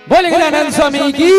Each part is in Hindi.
बोले गजानन स्वामी की।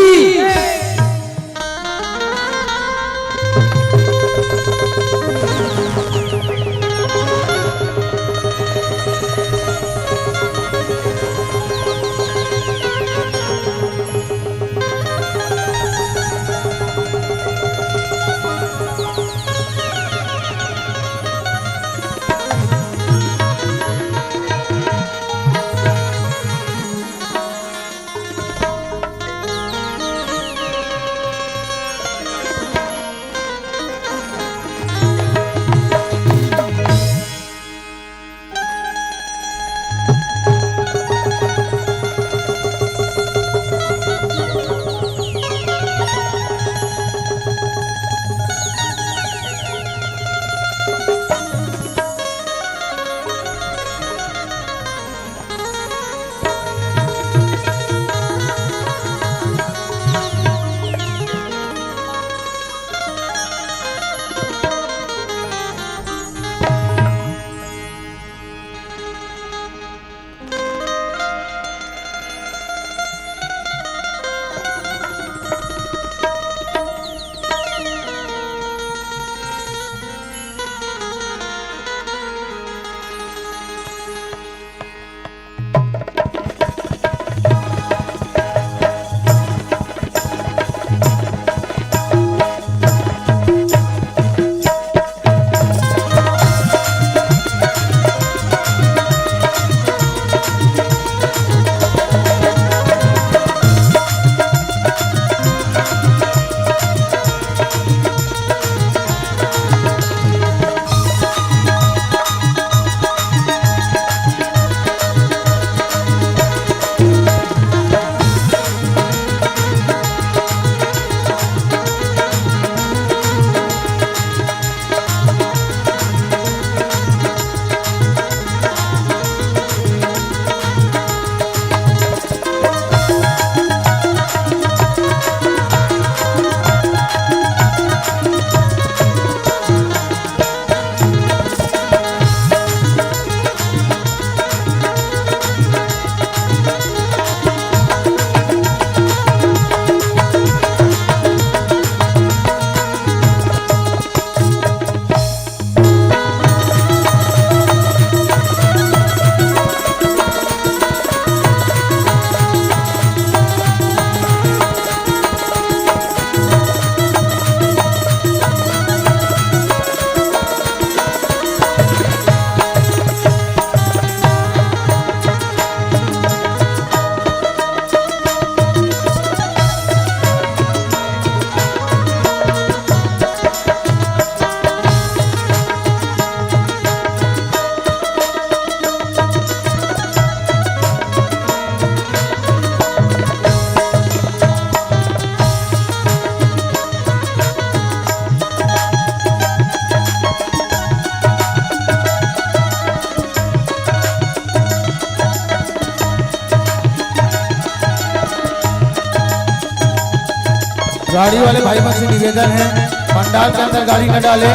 गाड़ी वाले भाई बहन से निवेदन है, पंडाल के अंदर गाड़ी न डाले,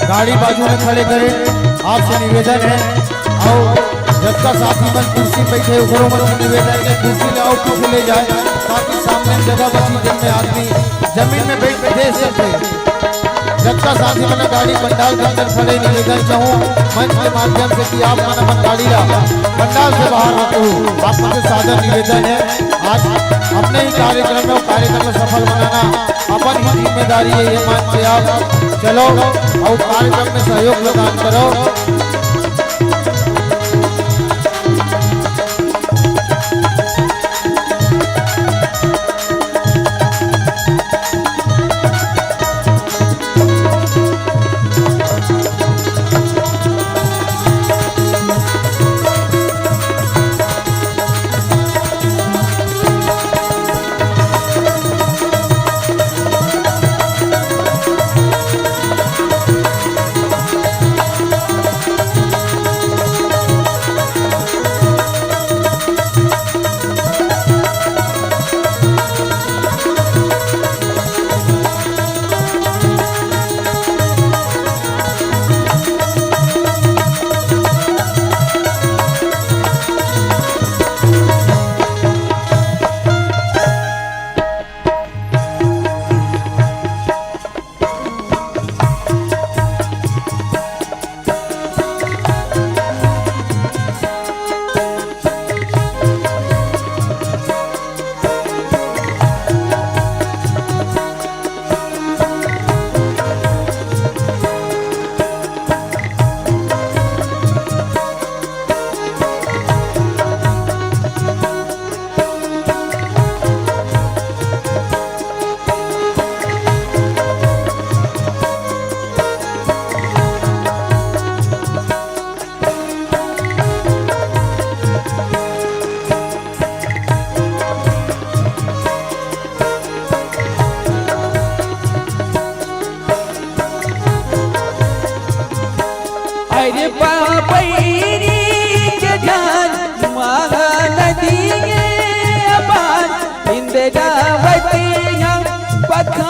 गाड़ी बाजू में खड़े करे। आपसे निवेदन है और जब का साथी मन कुर्सी बैठे उकरों मन से निवेदन है कुर्सी ले आओ, पीछे ले जाए ताकि सामने जगह बची जिनमें आदमी जमीन में बैठ दे सके। जब का साथी मन गाड़ी पंडाल के अंदर खड़े निवेदन चाहूँ मंच के माध्यम से कि आप मन अपन गाड़ी ला पंडाल से बाहर होते हो। आप मुझे सादर निवेदन है, आज अपने ही कार्यक्रम में कार्यक्रम सफल बनाना अपन ही जिम्मेदारी है। ये मान के आप चलो और कार्यक्रम में सहयोग प्रदान करो।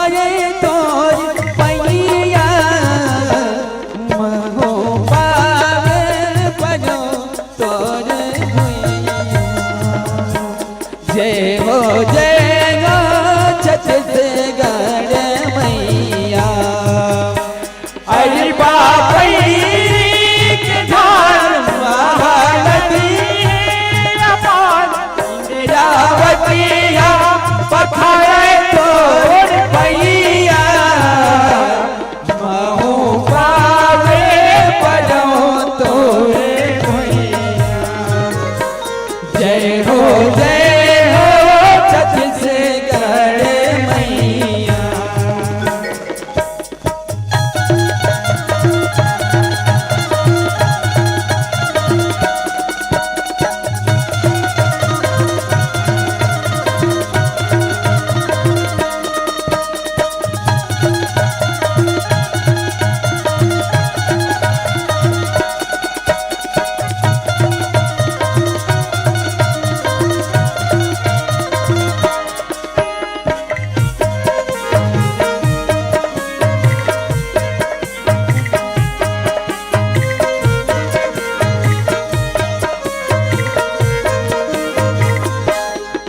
पखारे तोर पैया महो पावे बनो तोर भुइया। जय हो छत्तीसगढ़ मैया। अरे बाबई के धार महानदी अपार इंद्रावतिया पखारे तोर पैया महू पावे बनो तोर भैया। जय हो छत्तीसगढ़ मैया।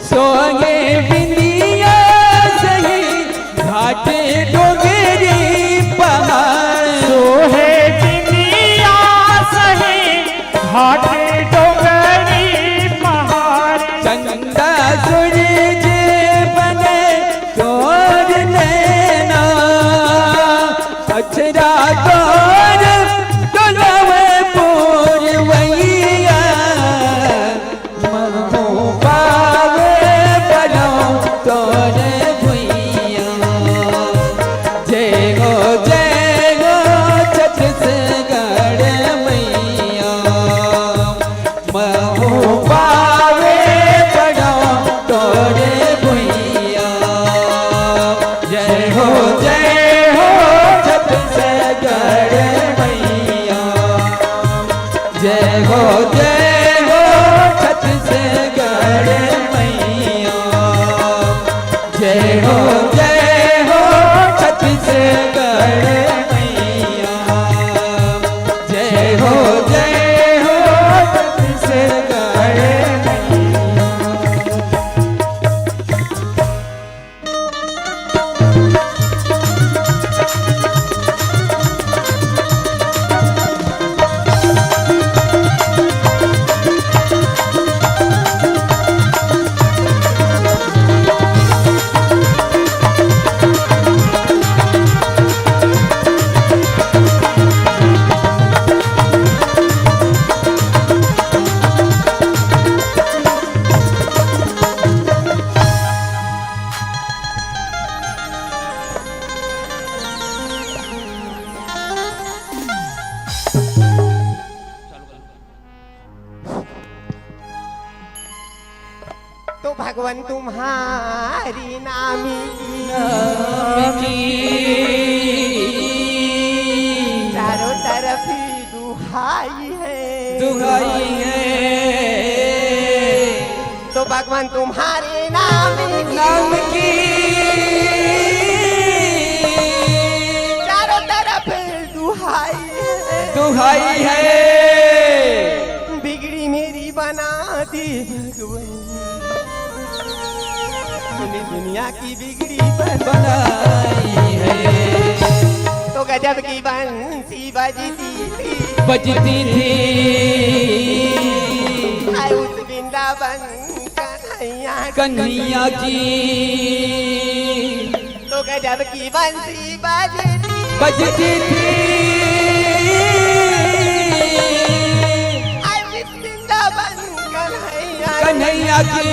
सोगे बिंदिया सही घाटे डोगरी पहाड़। सोहे बिंदिया सही घाटे डोगरी पहाड़। चंदा सूरज बने तोर नैना अक्षरा तोर डोलवे पूरवैया महू पावे बनो तोर भुइया। जय हो छत्तीसगढ़ मैया। महू पावे बनो तोर भुइया। जय हो छत्तीसगढ़ मैया। जय हो छत्तीसगढ़ मैया। जय हो छत्तीसगढ़ मैया। जय हो छत्तीसगढ़ मैया। तो भगवान तुम्हारी नामी चारों तरफ दुहाई है दुहाई है। तो भगवान तुम्हारे नाम की चारों तरफ दुहाई है। दुहाई है। बिगड़ी मेरी बना दी भगवान तूने दुनिया की बिगड़ी बनाई है। तो गजब की बंसी बजती थी हाय उस वृंदावन कन्हैया की। तो गजब की बंसी बजती थी हाय उस वृंदावन कन्हैया की।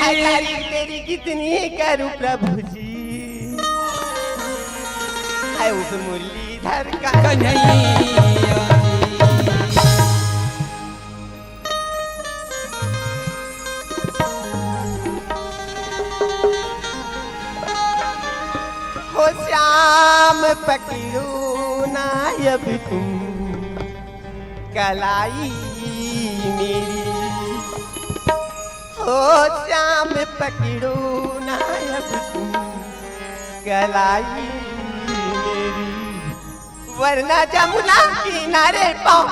हाय तारीफ तेरी कितनी करूं प्रभु जी हाय उस मुरलीधर का कन्हैया हो श्याम पकड़ो नायब तुम कलाई मेरी हो श्याम पकड़ो नायब तुम कलाई मेरी, वरना जमुना किनारे पाँव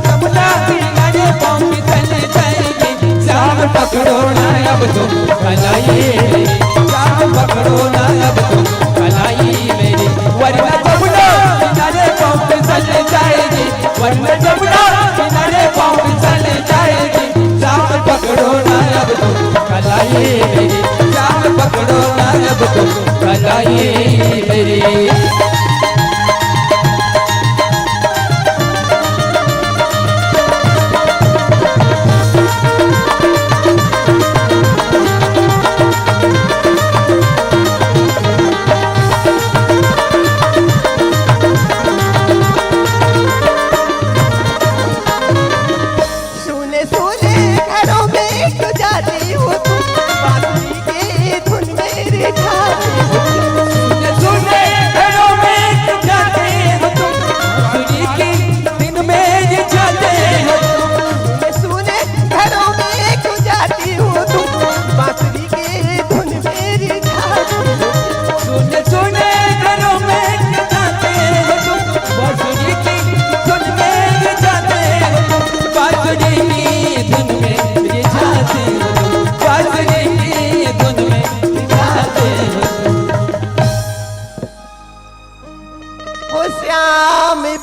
जमुना किनारे पाँव फिसल जाएगी, जाम पकड़ो ना अब तुम कलाई मेरी, जाम पकड़ो ना अब तुम कलाई मेरी, वरना जमुना किनारे पाँव फिसल जाएगी, वरना जमुना किनारे पाँव फिसल जाएगी, जाम पकड़ो ना अब तुम कलाई मेरी, जाम पकड़ो ना अब तुम कलाई मेरी।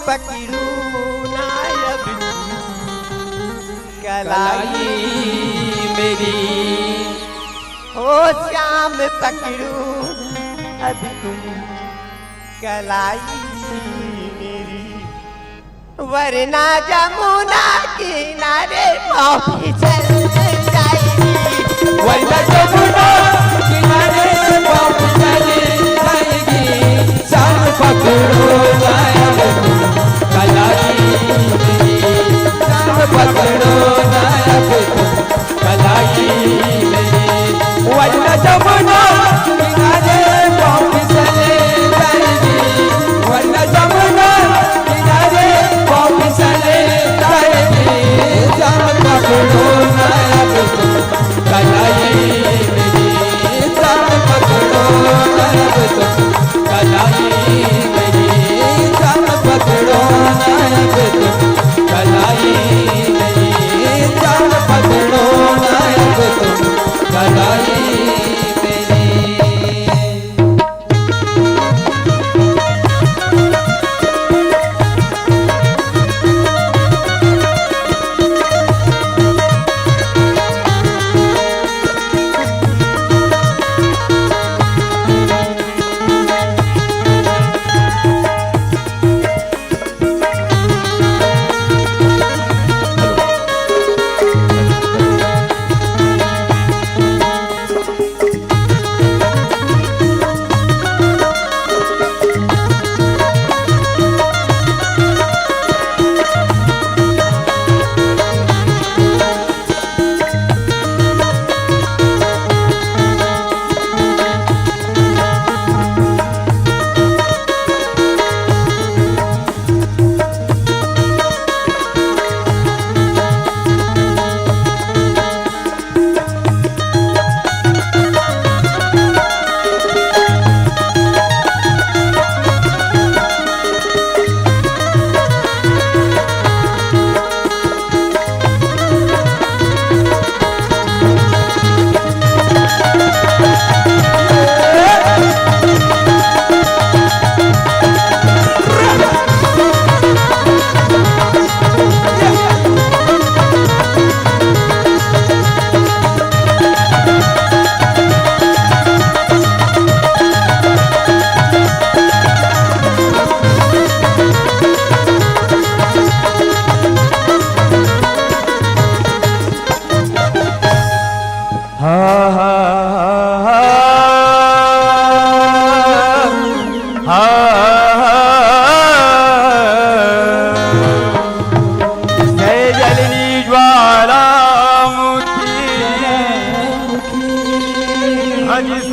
पकड़ू नायब कलाई मेरी, हो श्याम पकड़ू अब तुम कलाई मेरी, वरना जमुना किनारे पाँव फिसल जाएगी, वरना जमुना किनारे पाँव फिसल जाएगी, जाम पकड़ो नायब कलाई मेरी, जाम पकड़ो नायब कलाई मेरी, वरना जमुना किनारे पाँव फिसल जाएगी, वरना जमुना किनारे पाँव फिसल जाएगी, जाम पकड़ो नायब कलाई मेरी, जाम पकड़ो नायब कलाई मेरी, जाम पकड़ो नायब कलाई मेरी, जाम पकड़ो नायब कलाई मेरी।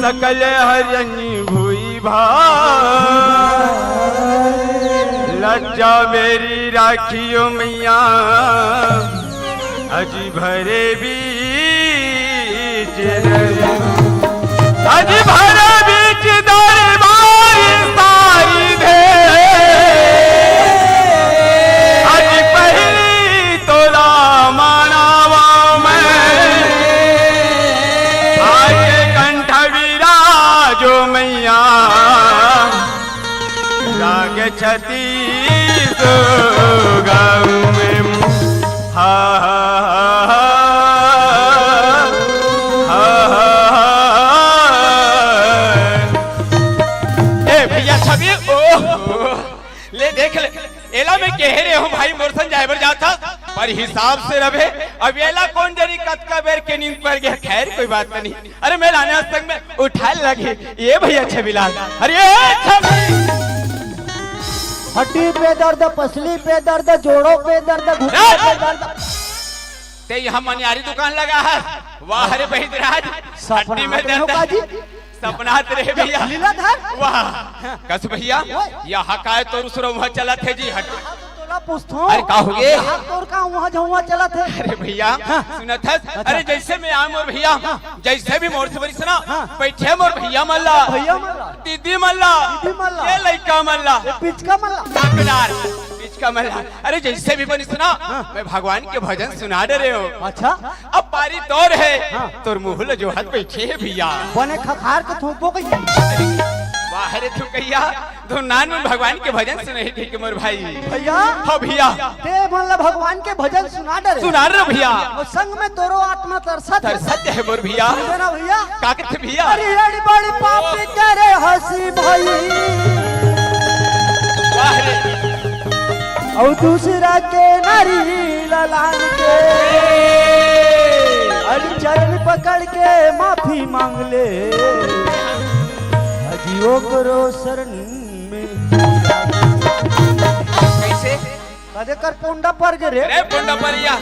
सकल हरनी भूई भा लज्जा मेरी राखियो मैया अजी भरे बीच अज भर बीच दरबार सारी दे अज पहली तोला मनावा मैं आज कंठ विराजो मैया राग छतीस गाँव में हा भैया छवि ले देख ले एला में कह रहे हूँ भाई मोरसन जाइबर जाता पर हिसाब से रहे अब एला कौन जरी कत का बेर के नींद पर गया खैर कोई बात नहीं अरे मैं लाने संग में उठा लगे ये भैया छविलाल अरे हड्डी पे दर्द, पसली पे दर्द, जोड़ों पे दर्द, घुटनों पे दर्द। ते यहाँ मनियारी दुकान लगा है वाह रे बहिदराज हड्डी में दर्द सपना तेरे भैया लीलाधर वाह कस भैया यहाँ का तो रुसरो वहाँ चला थे जी हट अरे का हो गए वहाँ जहाँ चला थे अरे भैया सुना था अरे जैसे मैं आम और भैया जैसे भी मोर से बड़ी सुना बैठे मोर भैया मल्ला दीदी मल्ला ये लड़का मल्ला पिचका मल्ला पिचका मल्ला अरे जैसे भी बनी सुना मैं भगवान के भजन सुना दे रहे हो अच्छा अब पारी तोर है तोर मुहल जो हाथ बैठे है भैया बने खखार के थूको बाहर तू कहिया तो नान में भगवान के भजन सुने ठीक है मोर भाई भैया हो भैया ते मतलब भगवान के भजन सुना रहे भैया और संग में तोरो आत्मा तरसत है मोर भैया ना भैया का कहते भैया अरे बड़ी बड़ी पापी करे हंसी भाई और दूसरा के नारी ललान के अरे चरण पकड़ के माफी मांग ले हजियो करो शरण में कैसे कदे कर पोंडा पर गे रे अरे पोंडा परिया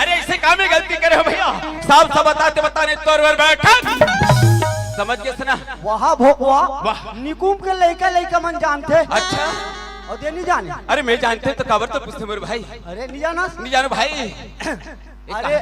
अरे ऐसे काम में गलती करे हो भैया साफ सब बताने तोर वर बैठा समझ के सुना वहाँ भोकवा निकुम के लड़का मन जानते अच्छा और दे नहीं जाने अरे मैं जानते तो खबर तो पूछते मेरे भाई अरे नहीं जाना नहीं जानो भाई अरे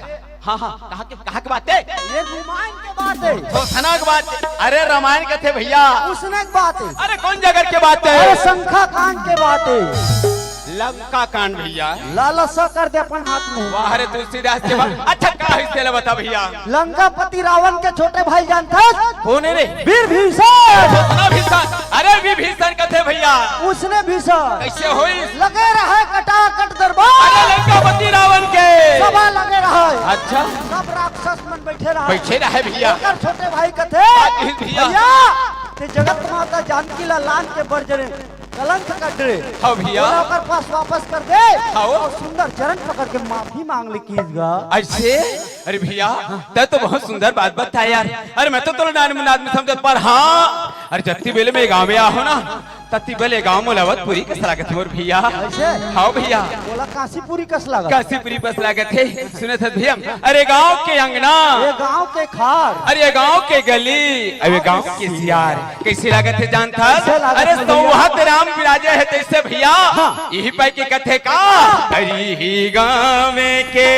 हाँ कहाँ की बात है ये रामायण के बात है तो सना की बात अरे रामायण के थे भैया उसने की बात है अरे कौन जगह के बात है अरे शंखा कांड के बात है लंका कांड भैया लालसा कर दे अपन हाथ में वाह रे तुलसीदास के बात अच्छा का हिस्से बता भैया लंकापति रावण के छोटे भाई जानता कौन है रे वीर भीषण अरे विभीषण का थे भैया उसने भीषण कैसे हुई लगे रहे कटाकट दरबार अरे लंकापति रावण के सभा लगे रहे अच्छा सब राक्षस मन बैठे रहे भैया छोटे भाई का थे भैया ते जगत माता जानकी लाल के बरजरे कलंक का डरे हाँ भैया पास वापस कर दे और सुंदर चरण पकड़ के माफी मांग ले कीजगा ऐसे अरे भैया ते तो बहुत सुंदर बात बताया यार अरे मैं तो नाद में समझत पर हाँ अरे जत्ती बेले में गाँव में आओ ना तत्ती बेले गाँव में लवतपुरी कस लागत मोर भैया हाँ भैया बोला काशीपुरी कस लागत काशीपुरी बस लागत है सुने थे भैया अरे गाँव के अंगना ये गाँव के खार अरे गाँव के गली अरे गाँव के सियार कैसी लागत है जानता अरे सौहात राम विराजे है जैसे भैया यही पाई के कथे का अरे ही गाँव के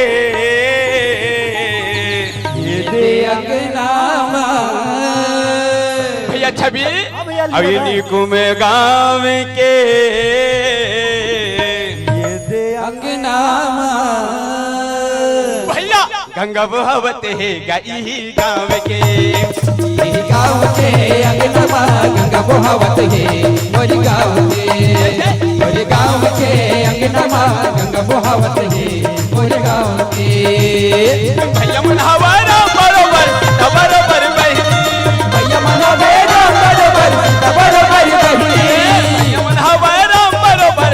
भैया छवि अभी निकुम गाँव के ये दे अंगनामा भैया गंगा बहवत है गई गाँव के गाँव के अंगनामा गंगा बहावत है मोरी गाँव के अंगनामा गंगा बहावत है मोरी गाँव के भैया मनहवारा बरोबर बरोबर बहिनी भैया मनहवारा बरोबर बहिनी भैया मनहवारा बरोबर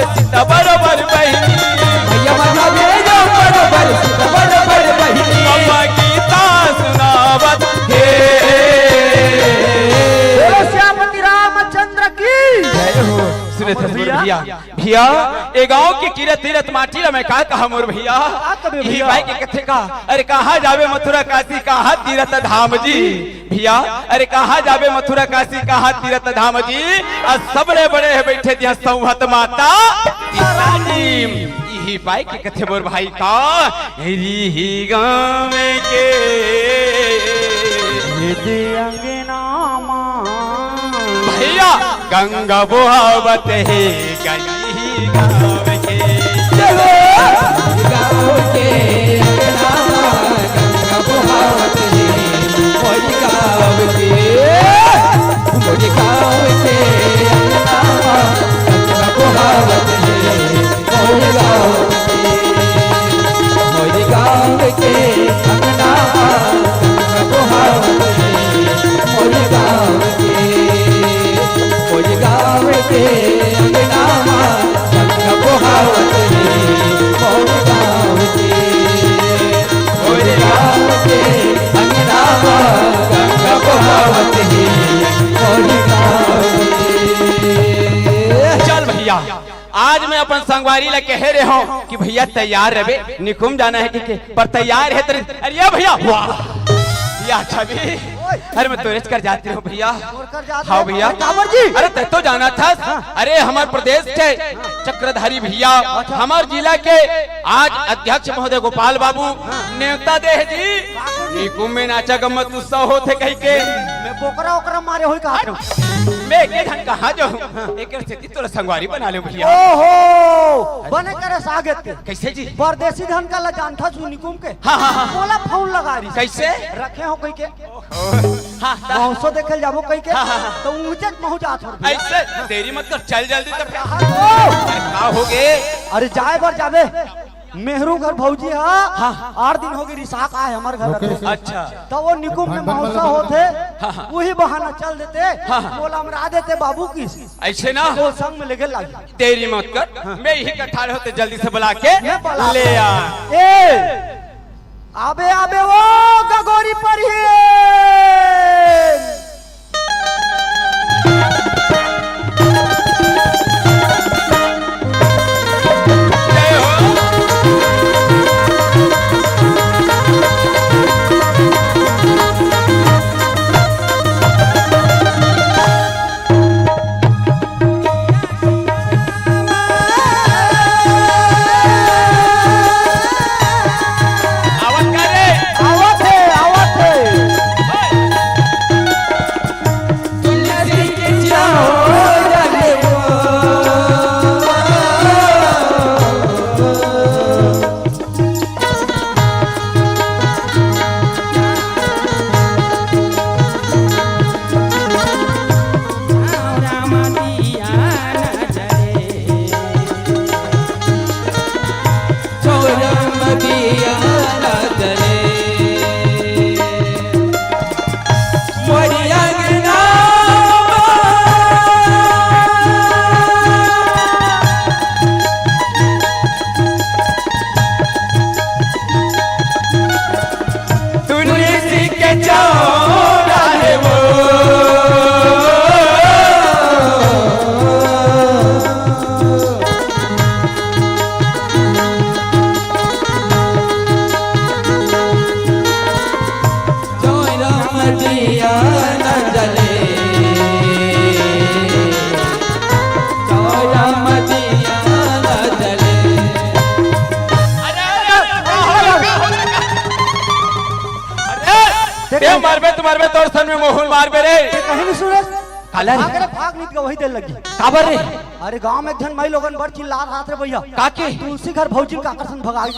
बरोबर बहिनी भैया मनहवारा बरोबर बहिनी बाबा गीता सुनावत है श्यामती रामचंद्र की जय हो सुने थे भैया भैया ए गांव के किरत तीरथ माटी ला मैं का कहा मोर भैया यही भाई के कथे का अरे कहाँ जावे मथुरा काशी कहाँ तीरथ धाम जी भैया अरे कहाँ जावे मथुरा काशी कहाँ तीरथ धाम जी और सबले बड़े है बैठे दिया संवत माता यही भाई के कथे मोर भाई का यही गाँव के ये दे अंगना भैया गंगा बुहावत है गली गाँव के चलो गाँव के अंगना गंगा बुहावत है मोरी गाँव के अंगना गंगा बुहावत है मोरी गाँव के अंगना गंगा बुहावत है मोरी गाँव के अंगना गंगा बुहावत है मोरी गाँव के अंगना गंगा बुहावत है मोरी गाँव के। चल भैया आज मैं अपन संगवारी ला कह रहे हो कि भैया तैयार रहे निकुम जाना है कि पर तैयार है तेरे अरे ये भैया वाह भैया छवि अरे मैं तोरेज कर जाती हूँ भैया हाँ भैया अरे तय तो जाना था अरे हमारे प्रदेश के चक्रधारी भैया हमारे जिला के आज अध्यक्ष महोदय गोपाल बाबू न्योता दे जी निकुम में नाचा गम्मत उत्सव होते कहीं के बोकरा ओकरा मारे होई कहा मैं एक घंटा कहाँ जो एक स्थिति तोरा संगवारी बना ले भैया ओहो बने करे सागत के कैसे जी परदेसी धन का लजान था निकुम के हाँ हाँ हाँ बोला फोन लगा रही कैसे रखे हो कई के हाँ मौसो देखल जाबो कई के हाँ, हाँ, हाँ। तो ऊंचे पहुंच जात हो ऐसे तेरी मत कर चल जल्दी तब क्या हो गए अरे जाए बर जाबे मेहरू घर भौजी हाँ 8 दिन हो गई रिसाक आए हमारे घर लोकेश। अच्छा तो वो निकुम में महोत्सव होते हाँ। वही बहाना चल देते हाँ। बोला हमरा देते बाबू की ऐसे ना तो संग में लेके लगी तेरी मत कर मैं यही कट्ठा होते जल्दी से बुला के मैं बुला ले आ ए आबे आबे वो गगोरी पर ही मारबे तुम्हारे तोर सन में मोहन मारबे रे कहीं नहीं सुने काला रे आगरे भाग नीत के वही देर लगी काबर रे अरे गांव में एक जन माई लोगन बड़ चिल्ला रहा थे भैया काके तुलसी घर भौजी का आकर्षण भगाई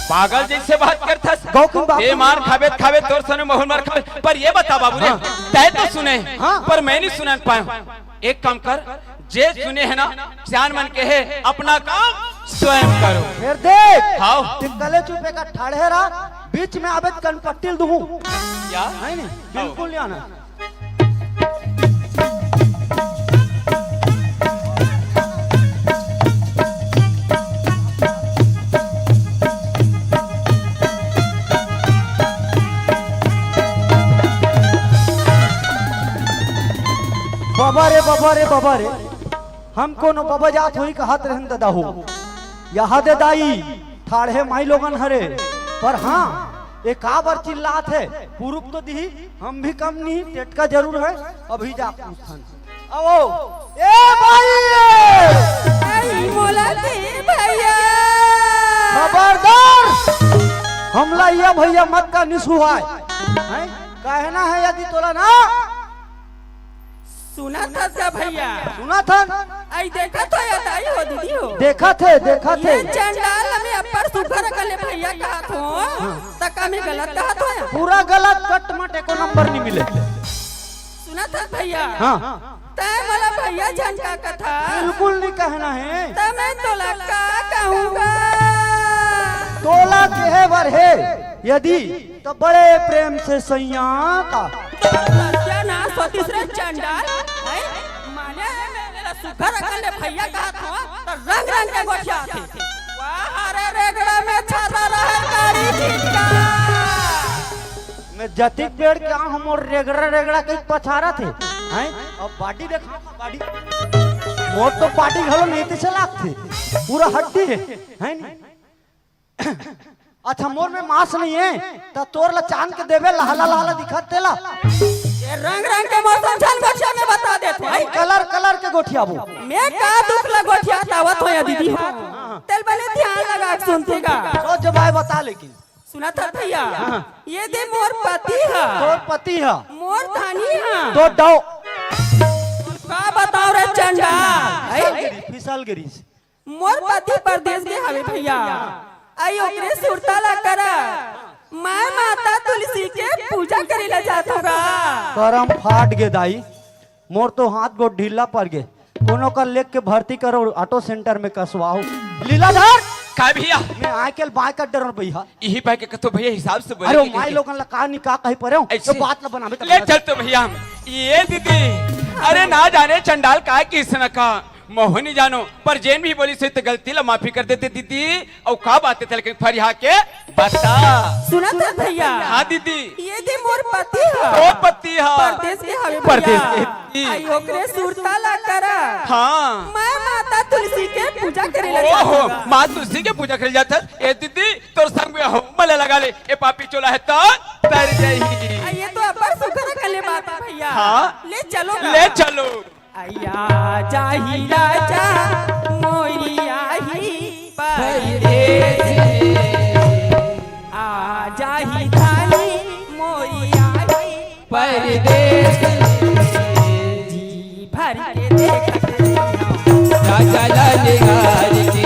पागल जैसे बात करता गौकुम बाबू ये मार खाबे खाबे तोर सन में मोहन मार खाबे पर ये बता बाबू रे तय तो सुने हाँ। पर मैं नहीं सुना पाया एक काम कर जे सुने है ना ध्यान मन के है अपना काम स्वयं करो फिर देख हाँ गले चुपे का ठाड़े रहा बीच में आबे कनपट्टिल दूं क्या नहीं बिल्कुल नहीं आना बाबा रे हम कोनो बाबा जात हुई कहत रहन दादा हो यहाँ दे दाई ठाड़े माई लोगन हरे पर हाँ एक बार चिल्लात है पूर्व तो दी हम भी कम नहीं टेट का जरूर है अभी जा पूछन आओ ए भाई मोला दे भैया खबरदार हमला ये भैया मत का निसु है कहना है यदि तोला ना सुना था क्या भैया? सुना था? आई देखा तो या दाई हो दीदी हो? देखा थे ये चंडाल में अपर सुपर कले भैया कहा थो तका में गलत कहा थो या? पूरा गलत कट मट एको नंबर नहीं मिले। सुना था भैया? हाँ तय मला भैया झंका कथा बिल्कुल नहीं कहना है। तय मैं तोला का कहूँगा तोला के है वर है यदि तो बड़े प्रेम से सैया का क्या ना तीसरे चंडाल माने मेरा सुखर कले भैया कहा थो तो रंग रंग के गोठिया थे वाह रे रेगड़ा में छाता रहे कारी जिंदा मैं जतिक पेड़ के हम और रेगड़ा रेगड़ा के पछारा थे हैं अब बाडी देखा बाडी मोर तो बाडी घलो नहीं थे लाख थे पूरा हड्डी है नहीं अच्छा मोर में मांस नहीं है तो तोर ला चांद के देवे लहला लहला दिखत तेला ये रंग रंग के मौसम छन गोठिया में बता देते भाई कलर कलर के गोठिया वो मैं का दुख ला गोठिया तावत हो या दीदी हो तेल बने ध्यान लगा के सुनतेगा तो जवाब बता लेकिन सुना था भैया ये दे मोर पति है तोर पति है मोर धनी है तो डो का बताओ रे चंडाल फिसल गिरी मोर पति परदेश के हवे भैया आई ओकरे सुरताला करा मैं माता तुलसी के पूजा करेला जात होगा करम फाट गे दाई मोर तो हाथ गो ढीला पड़ गे कोनो का लेख के भर्ती करो ऑटो सेंटर में कसवाओ लीलाधर का भैया मैं आकेल बाय कर डर भैया यही पाए के कतो भैया हिसाब से बोले अरे माई लोगन ला का नहीं का कहीं परे हो ऐसे- तो बात ला बनावे ले चल तो भैया ये दीदी अरे ना जाने चंडाल का किसने का मोहनी जानो पर जैन भी बोली से तो गलती ला माफी कर देते दीदी और का बातें थे लेकिन फरिया के बता सुना था भैया हाँ दीदी ये दे मोर पति है ओ पति हा परदेश के हवे परदेश भैया के। आई ओकरे सुरताला करा हाँ मैं माता तुलसी के पूजा करेला ओहो जात होगा माँ तुलसी के पूजा कर जाता ए दीदी तोर संग में हो मले लगा ले ए पापी चोला है तो तर जाई ये तो अपर सुखर कले बात है भैया हाँ। ले चलो ले चलो आया जाही राजा मोरी आही परदेश आ जाही धानी मोरी आही परदेश जी भर के देखत राजा लाल गार के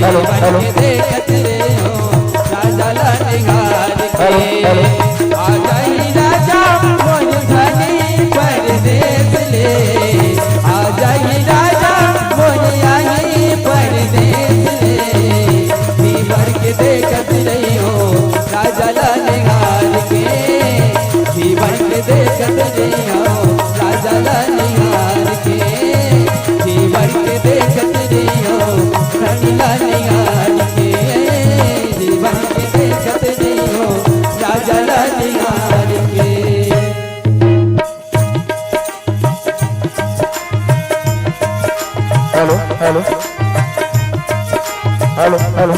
बन के देखत रे हो राजा लाल गार के आ जाई राजा मोर धनी परदेश ले आ जाई राजा मोर आई परदेश ले भी भर के देखत रे हो राजा लाल गार के भी भर के देखत रे हो राजा लाल गार के जीवन के देखत रहियो रानी लाल गार के जीवन के देखत रहियो राजा लाल गार के हेलो हेलो हेलो हेलो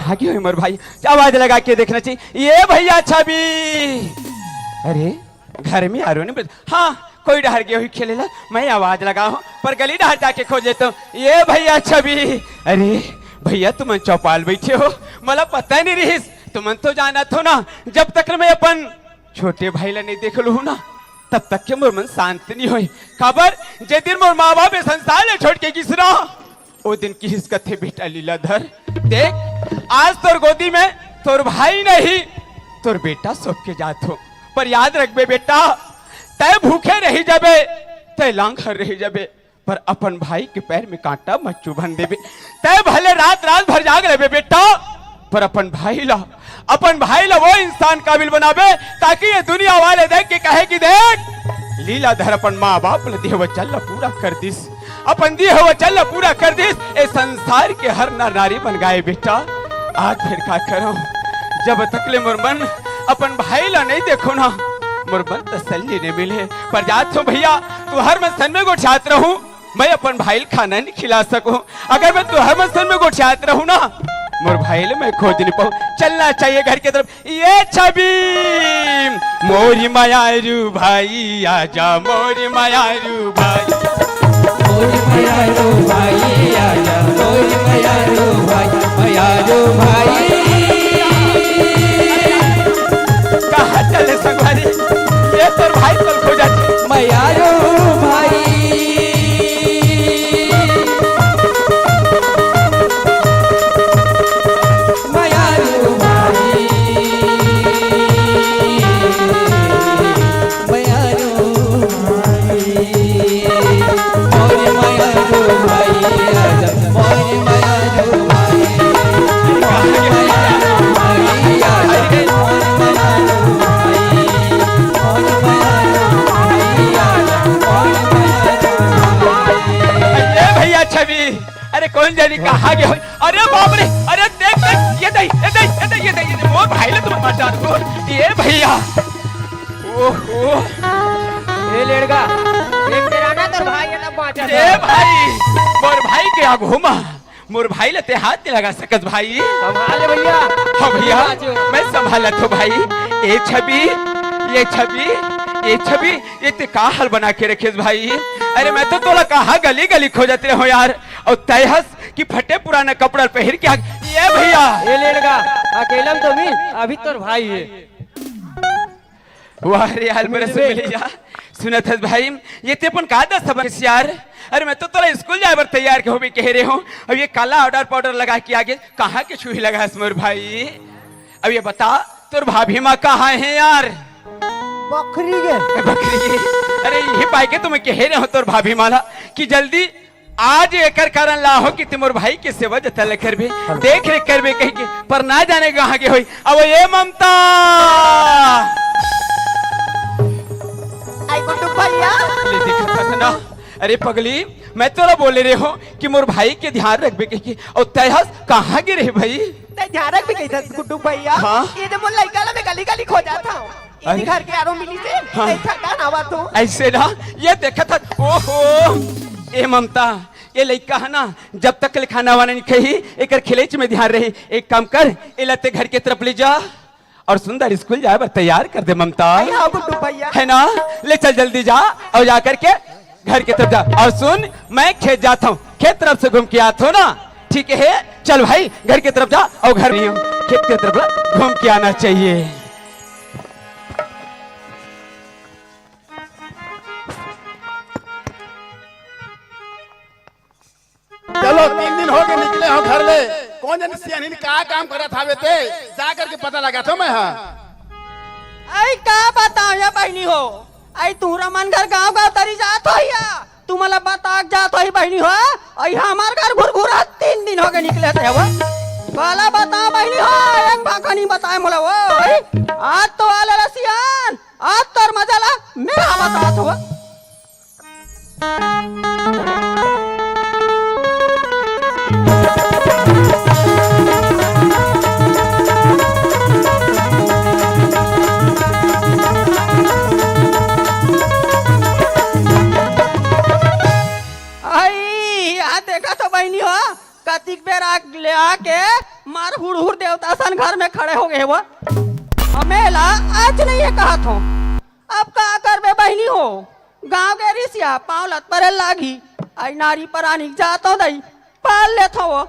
भाग्य उमर भाई आवाज लगा के देखना चाहिए ये भैया छवि अरे घर में आरो ने हाँ कोई डहर गया हुई खेलेला मैं आवाज लगा हूँ पर गली डहर जाके खोज लेता हूँ ये भैया छवि अरे भैया तुम चौपाल बैठे हो मला पता नहीं रहीस तुम तो जाना थो ना जब तक मैं अपन छोटे भाई ला नहीं देख लू ना तब तक के मोर मन शांत नहीं हुई खबर जे दिन मोर माँ बाप संसार ले छोड़ के गिसरा ओ दिन की हिस कथे बेटा लीलाधर देख आज तोर गोदी में तोर भाई नहीं तोर बेटा सोच के जात हो पर याद रखबे बेटा तय भूखे रही जाबे तय लांग रही जाबे पर अपन भाई के पैर में कांटा मत चुभन देवे। तय भले रात रात भर जाग रहे बेटा, पर अपन भाई ला वो इंसान काबिल बनावे ताकि ये दुनिया वाले देख के कहे कि देख लीलाधर अपन माँ बाप ले दिए वचन ला पूरा कर दिस, अपन दिए हुए वचन ला पूरा कर दिस। ए संसार के हर नर नारी बन गए बेटा। आज फिर का करो, जब तकले मुरमन अपन भाई ला नहीं देखो ना, मुरमन तसल्ली नहीं मिले। पर जात हो भैया तू हर मन में गोठात रहूं, मैं अपन भाई खाना नहीं खिला सकूं। अगर मैं तू हर मन में गोठात रहूं ना, मोर भाई मैं खोज नहीं पाऊं। चलना चाहिए घर की तरफ। ये छवि मोरी मायारू भाई आजा, मोरी मायारू भाई, मोरी मायारू भाई आजा, मोरी मायारू भाई, मायारू भाई। कहाँ चले संगवारी, ये तोर भाई कल खोजा मायारू भाई, मायारू भाई, मायारू भाई, मोरी मायारू भाई आजा, मोरी मायारू भाई, मोरी मायारू भाई आजा, मोरी मायारू भाई, मोरी मायारू भाई आजा, मोरी मायारू भाई। अरे भैया छवि, अरे कौन जानी कहाँ गया? अरे बाप रे, अरे देख देख ये दई ये दई ये दई ये दई, ये मोर भाई ले तुम माचा दो। ये भैया ओहो ए लेड़गा एक तेरा ना तो भाई है ना बाचा। ए भाई मोर भाई के आग घुमा, मोर भाई ले ते हाथ नहीं लगा सकत भाई। संभाल भैया। हाँ भैया मैं संभालत हूँ भाई। ये छवि ये छवि ये छवि ये ते का हाल बना के रखे भाई। अरे मैं तो तोला कहा गली गली खोजते हो यार, और तयहस कि फटे पुराना कपड़ा पहन के ये भैया। ए लेड़गा अकेला तो भी अभी तोर भाई है। वाह रे हाल मेरे से मिले जा। सुनत है भाई ये ते अपन का दस सब यार। अरे मैं तो तोला स्कूल जाए बर तैयार के हो भी कह रहे हो, अब ये काला ऑर्डर पाउडर लगा के आगे कहाँ के छुई लगा है मोर भाई। अब ये बता तोर भाभी माँ कहाँ है यार? बकरी गे बकरी। अरे ये पाई के तुम्हें कह रहे हो तोर भाभी माला कि जल्दी आज एकर कारण ला हो कि तुमर भाई के सेवा जतल करबे देख रेख करबे कह के, पर ना जाने कहाँ के होई। अब ये ममता आई गुड्डू भैया ले देखा फसना। अरे पगली मैं तोरा बोले रहे हो कि मोर भाई के ध्यान रखबे कह के, और तयहस कहाँ गिरे भाई? ते ध्यान रख भी गई था गुड्डू भैया। हाँ? ये तो मुन लड़का ला मैं गली गली खो जाता हूँ। अरे? इसी घर के आरो मिली से हाँ। नहीं थका ना हुआ तो। ऐसे ना ये देखा था। ओहो ए ममता ये लड़का है ना, जब तक खाना वाना नहीं खही एक खिलेच में ध्यान रही। एक काम कर ए लते घर के तरफ ले जा और सुंदर स्कूल जाए बर तैयार कर दे ममता, आई हाँ गुड्डू भैया। है ना? ले चल जल्दी जा और जा करके घर की तरफ जा। और सुन मैं खेत जाता हूँ, खेत तरफ से घूम के आता हूँ ना, ठीक है? चल भाई घर की तरफ जा और घर नहीं हूँ खेत की तरफ घूम के आना चाहिए। चलो 3 दिन हो गए निकले हो घर ले, कौन जाने सियानी ने का काम करा था बेटे, जा करके पता लगा था मैं। हाँ आई का बताओ या बहनी हो, आई तू रमन घर गांव गांव तरी जात हो या तू मला बता जात हो बहनी हो। आई हमार घर घुरघुरा 3 दिन हो गए निकले थे वो वाला बताओ बहनी हो। एक बात नहीं बताए मोला वो आई आज तो आले रसियान आज तोर मजा ला मेरा बतात हो। देखा तो बहनी हो कतिक बेर ले आके मार हुड़ देवता सन घर में खड़े हो गए वो हमेला आज नहीं ये कहा था। अब का कर बे बहनी हो गांव के रिसिया पाँव लत पर लागी आई नारी परानी जातो दई पाल ले थो वो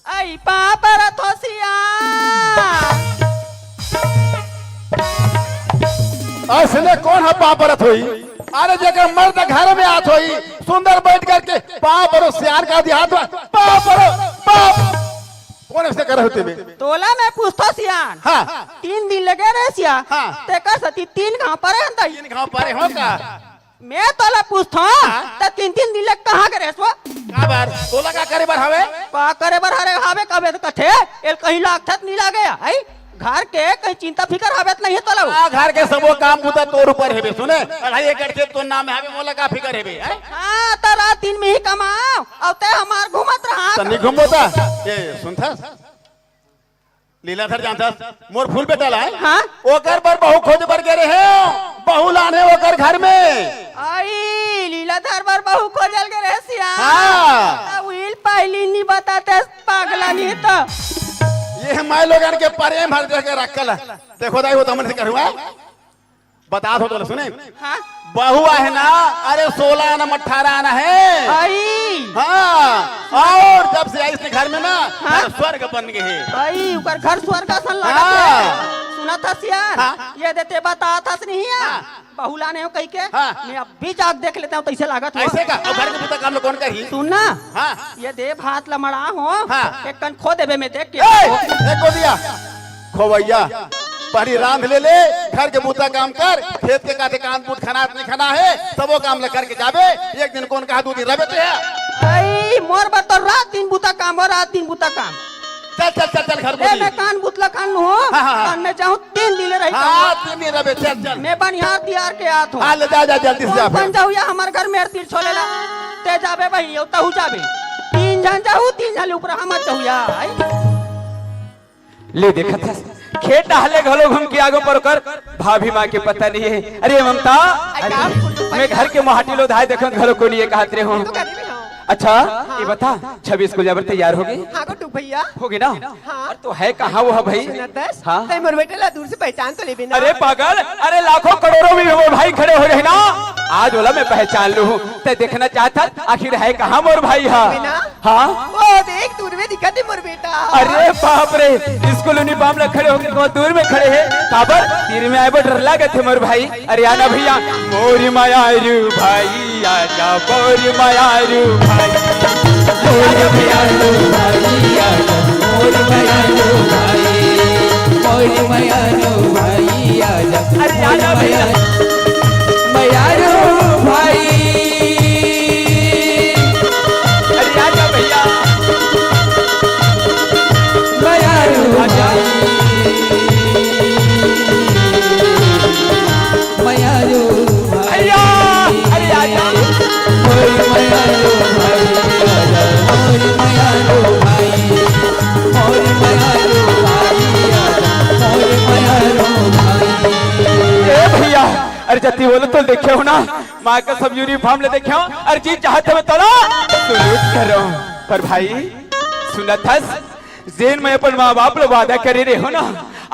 आई पा पर थोसिया असले कौन है पापरत हुई? अरे जगह मर्द घर में आत होई सुंदर बैठ करके पापरो सियार का दिहात पापरो पाप कौन ऐसे कर होते बे? तोला मैं पूछतो सियान। हाँ 3 दिन लगे रे सिया हाँ। ते कर सती 3 गांव पर है अंदर 3 गांव पारे हो का मैं तोला पूछता तो 3-3 दिन लग कहाँ करे सो का बार तोला का करे बर हवे का करे बर हरे हावे कबे तो कथे एल कहीं लागत नहीं लागे आई घर के कहीं चिंता फिकर हवे नहीं है तोला आ घर के सबो काम बुता तोर ऊपर हेबे सुने 2.5 एकड़ खेत तो नाम हवे मोला का फिकर हेबे हैं हां तो रात दिन में ही कमाओ अब ते हमार घुमत रहा तनी घुमोता ये सुनथा लीलाधर जानता मोर फूल बेटा लाए हाँ? ओकर पर बहु खोज बर गए रहे बहु लाने ओकर घर में आई लीलाधर बर बहु खोजल के रहे सिया हाँ। विल पहली नहीं बताते पागला नहीं तो ये मैं लोगन के प्रेम हर जगह रखल देखो दाई वो तो हमन से करुआ बता दो तो सुने हाँ बहु है ना अरे 16 आना 18 आना है आई हाँ और जब से आई इसके घर में ना हाँ? स्वर्ग बन गए है आई ऊपर घर स्वर्ग सन लगा हाँ। सुना था सियार हाँ? ये देते बता था नहीं है हाँ। बहुला ने हो कहीं के हाँ। मैं अब भी जाग देख लेता हूँ कैसे लागत हो ऐसे का और घर के पुता काम लोग कौन कही सुनना हाँ ये दे भात लमड़ा हो हाँ। एक कन खो देवे में देख के देखो दिया खोवैया पहली रांध ले घर के बूता काम कर खेत के काटे कान बूत खाना नहीं खाना है सबो काम ले करके जाबे एक दिन कौन कहा 2 दिन रहे ते आई मोर बर तो रात दिन बुता काम हो रात दिन बुता काम चल चल चल चल घर ए बोली मैं कान बुतला कान हो हाँ, हाँ। कान में चाहूं 3 दिन रही हाँ 3 दिन रहे चल चल मैं बनिहार दियार के आत हूं हाँ ले जा जल्दी से जा कौन जाऊ या हमार घर में तीर छोलेला ते जाबे भाई यो तहु जाबे 3 जन जाऊ 3 जन ऊपर हम जाऊ या ले देखा था खेत डाले घलो घूम के आगे पर कर भाभी माँ के पता नहीं है अरे ममता मैं घर के मोहाटी लो धाय देखो घलो को नहीं कहते रहे हूँ अच्छा ये बता 26 को जाबर तैयार हो गई हां को टुक भैया होगी ना और तो है कहाँ वो है भाई हाँ ते मोर बेटेला दूर से पहचान तो लेबे ना अरे पागल अरे लाखों करोड़ों में वो भाई खड़े हो रहे ना आज बोला मैं पहचान लूं ते देखना चाहता आखिर है कहाँ मोर भाई हाँ ओ देख दूर में दिखा दे मोर बेटा अरे बाप रे स्कूल यूनिफॉर्म में खड़े होकर बहुत दूर में खड़े हैं काबर तीर में आए डर लगे थे मोर भाई अरे आना भैया मोरी मायारू भाई आजा मोरी मायारू भाई मोर मयारू भाई आजा मोर मयारू भाई मोर मयारू भाई आजा अरे आजा भैया मयारू भाई अरे आजा भैया मयारू भाई मयारू भैया अरे आजा मोर मयारू भाई आजा मोर मयारू भाई मोर मयारू भाई आजा मोर मयारू भाई ए भैया अरे जति बोलो तो देखे हो ना माँ का सब यूनिफॉर्म ले देखे हो अरे जी चाहते हो तो ना सलूट करो पर भाई सुना था जेन में अपन माँ बाप लोग वादा करे रहे हो ना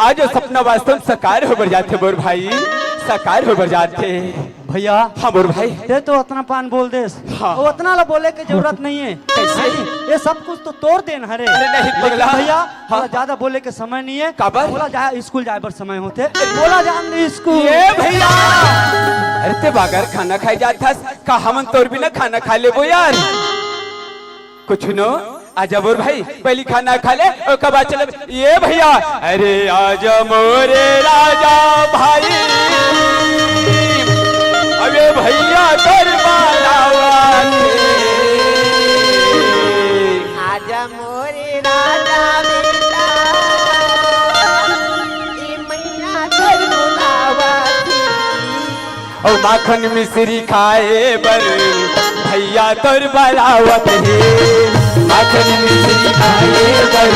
आज वो सपना वास्तव साकार हो बर जाते बोर भाई साकार हो बर जाते भैया हाँ बोर भाई ते तो उतना पान बोल दे हाँ। वो उतना ला बोले की जरूरत नहीं है कैसे? ये सब कुछ तो तोड़ देन हरे अरे नहीं लेकिन पगला। भैया हाँ। थोड़ा ज्यादा बोले के समय नहीं है काबर? बोला जाए स्कूल जाए पर समय होते बोला जान दे स्कूल ये भैया अरे ते बागर खाना खाई जाता का हम तोर भी ना खाना खा ले वो यार कुछ नो आजा बोर भाई पहली खाना खा ले और कब चले ये भैया अरे आजा मोरे राजा भाई अबे भैया आजा मोरे राजा बेटा ई मैया कर बुलावती और माखन मिश्री खाए बर भैया तोर बलावत है माखन मिश्री खाए बर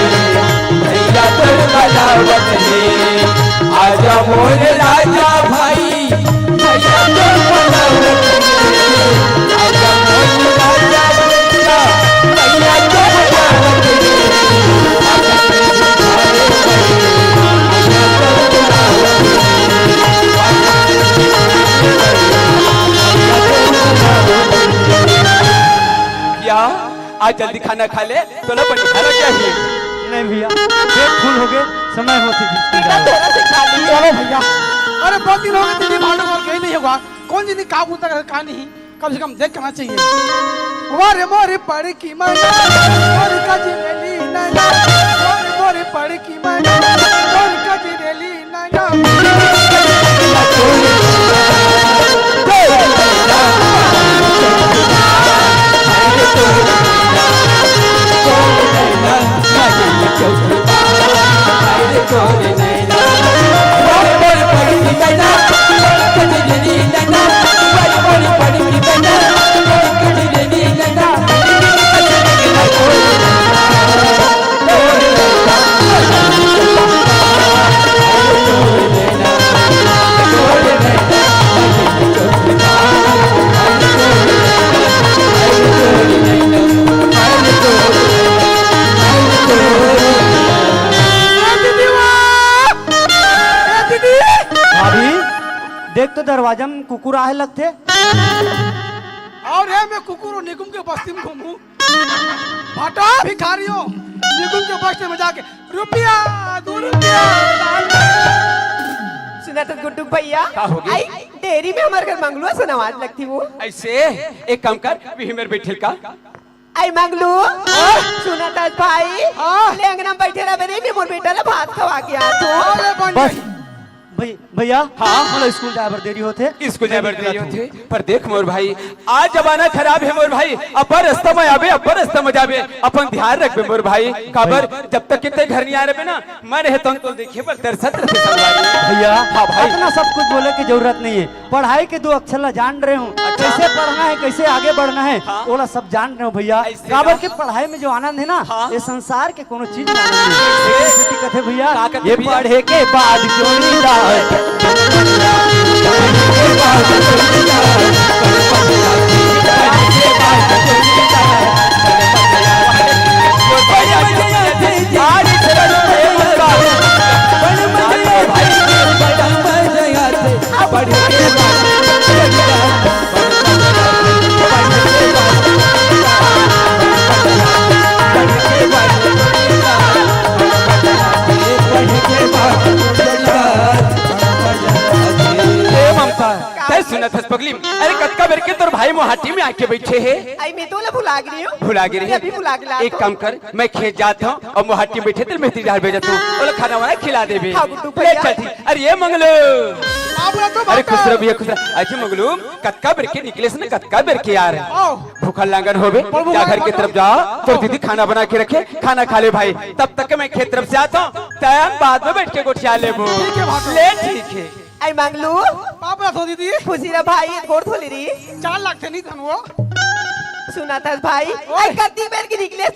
भैया तोर बलावत है आजा मोर राजा भाई भैया तोर बलावत है आजा मोर राजा भैया भैया तोर बलावत है माखन मिश्री खाए बर भैया तोर क्या आज जल्दी खाना खा ले तो ना बंद खाना चाहिए नहीं भैया पेट फुल हो गए समय होती थी चलो भैया अरे 2 दिन हो गए दीदी मालूम और कहीं नहीं होगा कौन जी का उतर का नहीं कम से कम देख करना चाहिए मोरे मोरे पड़ की मैं मोरे का जिरेली नैना मोरे मोरे पड़ की मैं मोरे का जिरेली नैना दरवाजा में कुकुर आए लगते। और है मैं कुकुर निगम के बस्ती में घूमू, हटा भिखारियों निगम के बस्ती में जाके रुपया 2 रुपया। सुना तो गुड्डू भैया, का हो गया? आई डेयरी में हमारे घर मंगलुआ सुनवाज लगती वो। ऐसे एक काम कर भी मेरे बैठे का आई मंगलू सुना था भाई, ले अंगना बैठे रहे मेरे भी मोर बेटा ने भात खवा के आ तो बस भैया, हाँ मतलब स्कूल ड्राइवर देरी होते, इसको जबर देरी होते। पर देख मोर भाई, आज जमाना खराब है मोर भाई। अपर रास्ता में आवे, अपर रास्ता में जावे, अपन ध्यान रखबे मोर भाई। काबर जब तक कितने घर नहीं आ रहे ना, मैं रहता तो देखिए पर दरसत रहते संगवारी। भैया हाँ भाई, इतना सब कुछ बोले की जरूरत नहीं है। पढ़ाई के 2 अक्षर ला जान रहे हूँ, कैसे पढ़ना है, कैसे आगे बढ़ना है, वो सब जान रहे हो भैया। ऐसे काबर ना? के पढ़ाई में जो आनंद है ना, हाँ। ये संसार के कोनो चीज में आनंद नहीं है। ऐसे दिक्कत है भैया, का कहते ये भैया? पढ़े के बाद जोड़ीदा सुनत हस पगली। अरे कतका बेर के तोर भाई मोहाटी में आके बैठे है। आई मैं तो भुला गई हूँ, भुला गिरी मैं अभी भुला गया। एक काम कर, मैं खेत जाता हूँ और मोहाटी में बैठे तेरे मेथी डाल भेजा तू और खाना वाना खिला दे बे। हाँ, गुड्डू ले भैया। चल ठीक। अरे ये मंगलू, अरे खुश रहो भैया, खुश रहो। अच्छा मंगलू, कतका बेर के निकले से ना, कतका बेर के यार भूखा लांगन होबे, जा घर की तरफ जा, तो दीदी खाना बना के रखे, खाना खा ले भाई। तब तक मैं खेत तरफ से आता हूँ, टाइम बाद में बैठ के गोठिया ले वो। ले ठीक है। आई मंगलू बाप रा दीदी खुशी रा भाई गोड़ धोली रही 4 लाख थे नहीं धन वो। सुना था भाई, आई कत्ती बेर की निकले